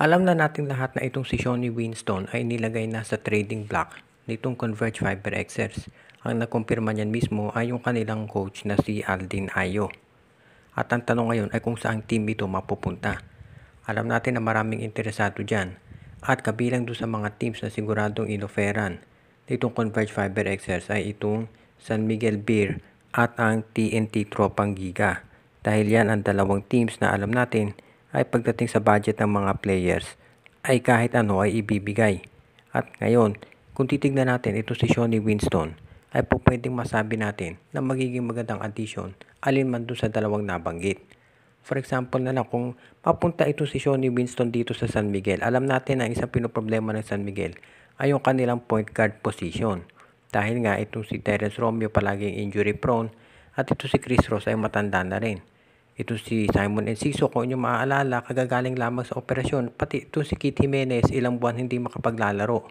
Alam na nating lahat na itong si Shawnee Winston ay nilagay na sa trading block nitong Converge Fiber Xers. Ang nakumpirma niyan mismo ay yung kanilang coach na si Aldin Ayo. At ang tanong ngayon ay kung saang team ito mapupunta. Alam natin na maraming interesado dyan. At kabilang doon sa mga teams na siguradong inoferan nitong Converge Fiber Xers ay itong San Miguel Beer at ang TNT Tropang Giga. Dahil yan ang dalawang teams na alam natin ay pagdating sa budget ng mga players ay kahit ano ay ibibigay. At ngayon, kung titignan natin ito si Shawnee Winston, ay po pwedeng masabi natin na magiging magandang addition alin man doon sa dalawang nabanggit. For example na lang, kung papunta ito si Shawnee Winston dito sa San Miguel, alam natin na isang pinoproblema ng San Miguel ay yung kanilang point guard position. Dahil nga itong si Terence Romeo palaging injury prone at ito si Chris Ross ay matanda na rin. Ito si Simon Enciso, kung inyo maaalala, kagagaling lamang sa operasyon. Pati ito si Keith Jimenez, ilang buwan hindi makapaglalaro.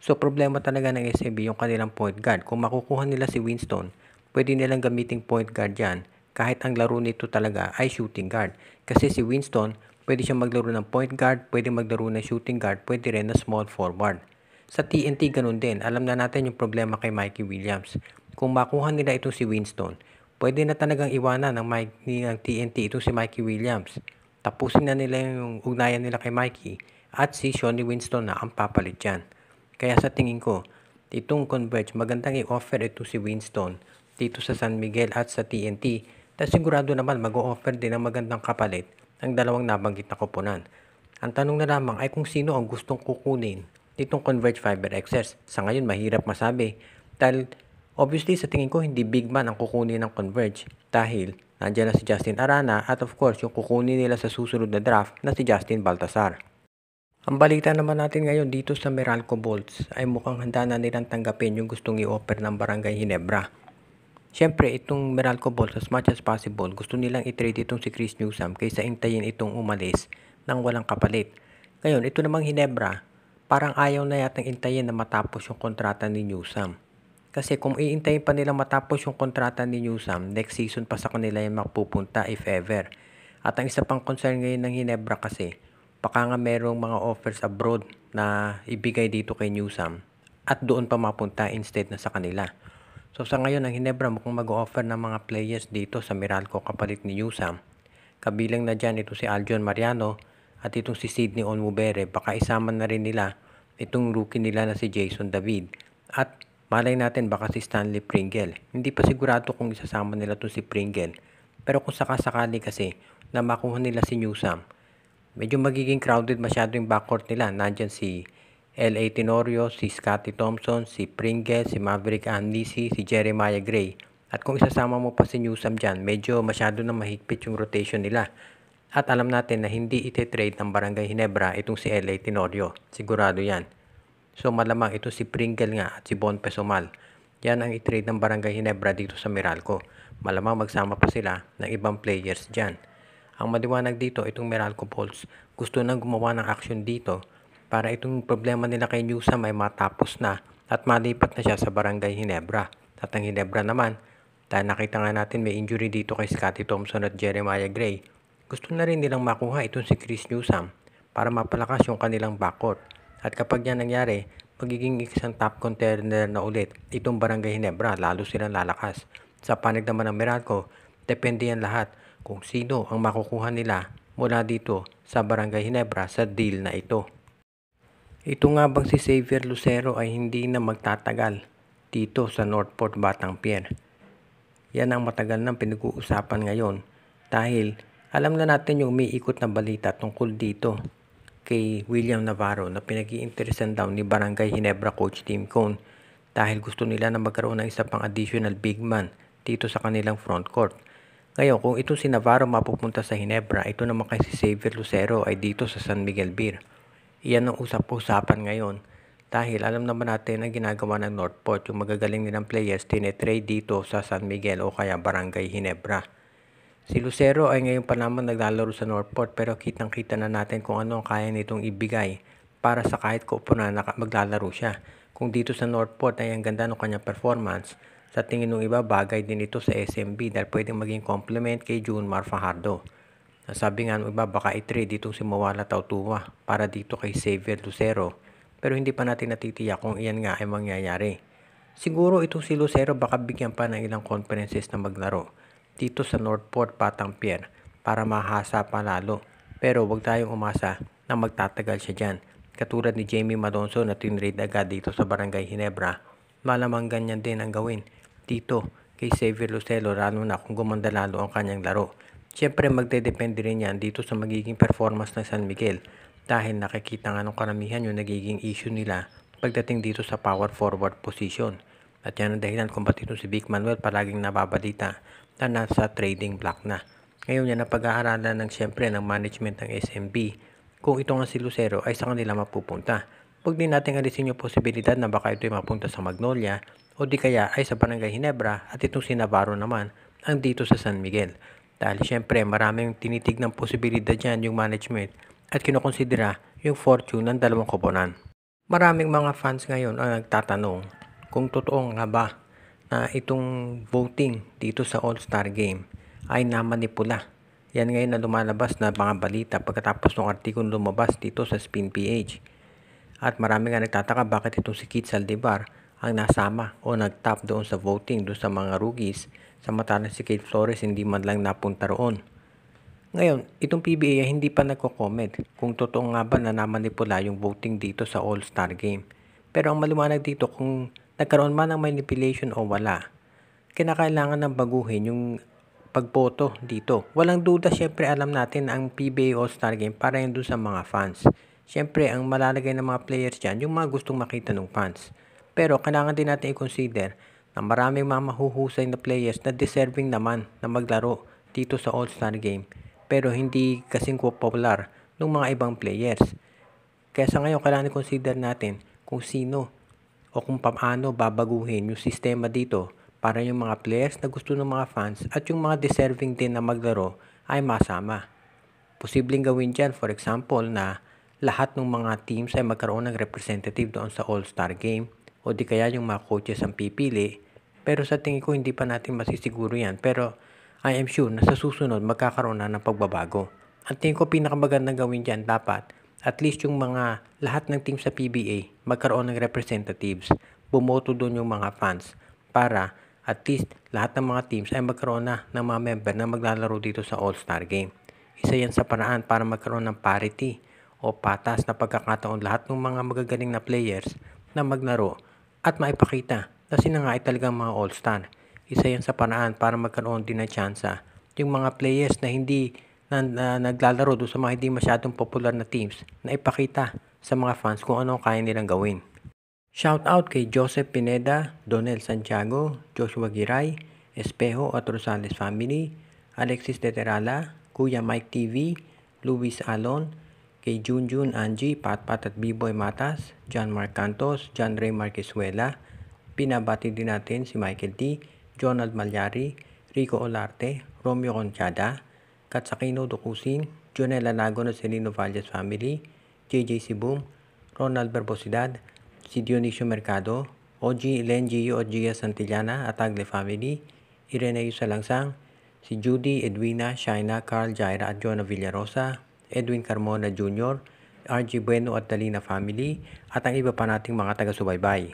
So problema talaga ng SMB yung kanilang point guard. Kung makukuha nila si Winston, pwede nilang gamiting point guard yan. Kahit ang laro nito talaga ay shooting guard. Kasi si Winston, pwede siya maglaro ng point guard, pwede maglaro ng shooting guard, pwede rin na small forward. Sa TNT ganun din. Alam na natin yung problema kay Mikey Williams. Kung makuha nila ito si Winston, pwede na talagang iwanan ng TNT ito si Mikey Williams. Tapusin na nila yung ugnayan nila kay Mikey at si Shawnee Winston na ang papalit dyan. Kaya sa tingin ko, itong Converge, magandang i-offer ito si Winston dito sa San Miguel at sa TNT. At sigurado naman mag-o-offer din ng magandang kapalit ang dalawang nabanggit na koponan. Ang tanong na lamang ay kung sino ang gustong kukunin itong Converge Fiber Xers. Sa ngayon, mahirap masabi dahil obviously, sa tingin ko, hindi big man ang kukunin ng Converge dahil nandiyan na si Justin Arana at of course, yung kukunin nila sa susunod na draft na si Justin Baltasar. Ang balita naman natin ngayon dito sa Meralco Bolts ay mukhang handa na nilang tanggapin yung gustong i-offer ng Barangay Ginebra. Siyempre, itong Meralco Bolts as much as possible, gusto nilang i-trade itong si Chris Newsome kaysa intayin itong umalis ng walang kapalit. Ngayon, ito namang Ginebra, parang ayaw na yatang intayin na matapos yung kontrata ni Newsome. Kasi kung iintayin pa nila matapos yung kontrata ni Newsome, next season pa sa kanila yung mapupunta if ever. At ang isa pang concern ngayon ng Ginebra kasi, baka nga merong mga offers abroad na ibigay dito kay Newsome at doon pa mapunta instead na sa kanila. So sa ngayon, ang Ginebra mukhang mag-offer ng mga players dito sa Meralco kapalit ni Newsome. Kabilang na dyan ito si Aljon Mariano at itong si Sidney Onmubere. Baka isama na rin nila itong rookie nila na si Jason David. At malay natin baka si Stanley Pringle. Hindi pa sigurado kung isasama nila itong si Pringle. Pero kung sakasakali kasi na makuha nila si Newsome, medyo magiging crowded masyado yung backcourt nila. Nandyan si L.A. Tenorio, si Scottie Thompson, si Pringle, si Maverick Anlisi, si Jeremiah Gray. At kung isasama mo pa si Newsome dyan, medyo masyado na mahigpit yung rotation nila. At alam natin na hindi ite-trade ng Barangay Ginebra itong si L.A. Tenorio. Sigurado yan. So malamang ito si Pringle nga at si Bon Pesumal. Yan ang i-trade ng Barangay Ginebra dito sa Meralco. Malamang magsama pa sila ng ibang players dyan. Ang maliwanag dito, itong Meralco Bolts, gusto nang gumawa ng action dito para itong problema nila kay Newsome ay matapos na at malipat na siya sa Barangay Ginebra. At ang Ginebra naman, dahil nakita nga natin may injury dito kay Scottie Thompson at Jeremiah Gray, gusto na rin nilang makuha itong si Chris Newsome para mapalakas yung kanilang backcourt. At kapag yan nangyari, magiging isang top contender na ulit itong Barangay Ginebra, lalo silang lalakas. Sa panig naman ng Meralco, depende yan lahat kung sino ang makukuha nila mula dito sa Barangay Ginebra sa deal na ito. Ito nga bang si Xavier Lucero ay hindi na magtatagal dito sa Northport Batang-Pierre? Yan ang matagal nang pinag-uusapan ngayon dahil alam na natin yung umiikot na balita tungkol dito kay William Navarro na pinag-iinteresan daw ni Barangay Ginebra coach Tim Cone dahil gusto nila na magkaroon ng isa pang additional big man dito sa kanilang front court. Ngayon, kung ito si Navarro mapupunta sa Ginebra, ito naman kay si Xavier Lucero ay dito sa San Miguel Beer. Iyan ang usap-usapan ngayon dahil alam naman natin ang ginagawa ng Northport, yung magagaling nilang players tinetrade dito sa San Miguel o kaya Barangay Ginebra. Si Lucero ay ngayon pa naman naglalaro sa Northport pero kitang-kita na natin kung ano ang kaya nitong ibigay para sa kahit kupunan na maglalaro siya. Kung dito sa Northport ay ang ganda ng kanyang performance, sa tingin ng iba bagay din ito sa SMB dahil pwedeng maging complement kay Junmar Fajardo. Sabi nga ng iba, baka i-trade itong si Mawala Tautuwa para dito kay Xavier Lucero. Pero hindi pa natin natitiyak kung iyan nga ay mangyayari. Siguro itong si Lucero baka bigyan pa ng ilang conferences na maglaro dito sa Northport Patang Pier para mahasa pa lalo. Pero huwag tayong umasa na magtatagal siya dyan. Katulad ni Jamie Malonzo na tinrade agad dito sa Barangay Ginebra, malamang ganyan din ang gawin dito kay Xavier Lucero, lalo na kung gumanda lalo ang kanyang laro. Siyempre magdedepende rin yan dito sa magiging performance ng San Miguel dahil nakikita nga ng karamihan yung nagiging issue nila pagdating dito sa power forward position. At yan ang dahilan kung ba't ito si Vic Manuel palaging nababalita na nasa trading block na. Ngayon yan ang pag-aaralan ng siyempre ng management ng SMB kung ito nga si Lucero ay sa kanila mapupunta. Huwag din natin alisin yung posibilidad na baka ito ay mapunta sa Magnolia o di kaya ay sa Barangay Ginebra at itong si Navarro naman ang dito sa San Miguel. Dahil siyempre maraming tinitignan posibilidad dyan yung management at kinokonsidera yung fortune ng dalawang koponan. Maraming mga fans ngayon ang nagtatanong kung totoo nga ba na itong voting dito sa All-Star Game ay namanipula. Yan ngayon na lumalabas na mga balita pagkatapos ng artikulong lumabas dito sa Spin PH. At marami nga nagtataka bakit itong si Keith Saldivar ang nasama o nag-top doon sa voting doon sa mga rookies, samantalang si Kate Flores hindi man lang napunta roon. Ngayon, itong PBA ay hindi pa nagko-comment kung totoo nga ba na namanipula yung voting dito sa All-Star Game. Pero ang maliwanag dito kung nagkaroon man ng manipulation o wala, kinakailangan ng baguhin yung pagboto dito. Walang duda, syempre alam natin na ang PBA All-Star Game para yun doon sa mga fans. Syempre, ang malalagay ng mga players dyan, yung mga gustong makita ng fans. Pero kailangan din natin i-consider na maraming mga mahuhusay na players na deserving naman na maglaro dito sa All-Star Game. Pero hindi kasing popular ng mga ibang players. Kaya sa ngayon, kailangan i-consider natin kung sino o kung paano babaguhin yung sistema dito para yung mga players na gusto ng mga fans at yung mga deserving din na maglaro ay masama. Posibleng gawin dyan, for example, na lahat ng mga teams ay magkaroon ng representative doon sa All-Star Game o di kaya yung mga coaches ang pipili. Pero sa tingin ko hindi pa natin masisiguro yan. Pero I am sure na sa susunod magkakaroon na ng pagbabago. Ang tingin ko pinakamagandang gawin dyan dapat at least yung mga lahat ng team sa PBA magkaroon ng representatives. Bumoto doon yung mga fans para at least lahat ng mga teams ay magkaroon na ng mga member na maglalaro dito sa All-Star Game. Isa yan sa paraan para magkaroon ng parity o patas na pagkakataon lahat ng mga magagaling na players na maglaro at maipakita na sila nga ay talagang mga all-star. Isa yan sa paraan para magkaroon din ng tsansa yung mga players na hindi na naglalaro doon sa mga hindi masyadong popular na teams na ipakita sa mga fans kung ano kaya nilang gawin. Shout out kay Joseph Pineda, Donel Santiago, Joshua Giray, Espejo at Rosales family, Alexis Deterala, Kuya Mike TV, Luis Alon, kay Junjun Angie, Patpat at B-Boy Matas, John Mark Cantos, John Ray Marquesuela. Pinabati din natin si Michael T, Jonald Malyari, Rico Olarte, Romeo Conchada, Katsakino Dukusin, Jonela Lago na Celino Valles family, JJ Sibum, Ronald Barbosidad, si Dionisio Mercado, OG Len Gio at Gia Santillana at Tagle family, Irene Salangsang, si Judy, Edwina, Shaina, Carl, Jaira at Jonah Villarosa, Edwin Carmona Jr., RG Bueno at Dalina family, at ang iba pa nating mga taga-subaybay.